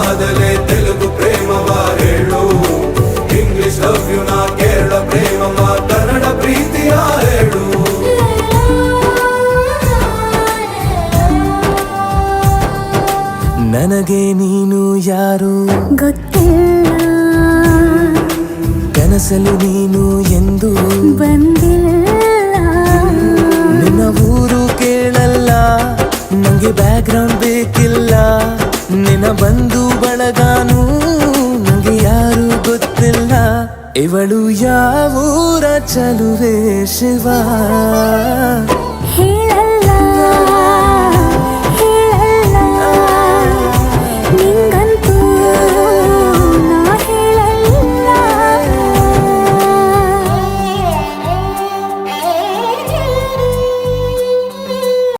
ಆದಲೆ ತೆಲುಗು ಪ್ರೇಮವ ಹೇಳು, English love you ನಾ ಕೇರಳ ಪ್ರೇಮವ ಕನ್ನಡ ಪ್ರೀತಿಯ ಹೇಳು. ನನಗೆ ನೀನು ಯಾರು ಗೊತ್ತಿಲ್ಲ, ಕನಸಲು ನೀನು ಎಂದು ಬಂದಿಲ್ಲ. ನಿನ್ನ ಊರು ಕೇಳಲ್ಲ, ನಂಗೆ ಬ್ಯಾಕ್ ಗ್ರೌಂಡ್ ಬೇಕಿಲ್ಲ. ನಿನ್ನ ಬಂಧು ಬಳಗಾನು ನಂಗೆ ಯಾರು ಗೊತ್ತಿಲ್ಲ. ಇವಳು ಯಾವೂರ ಚಲುವೆ ಶಿವ ಹೇಳ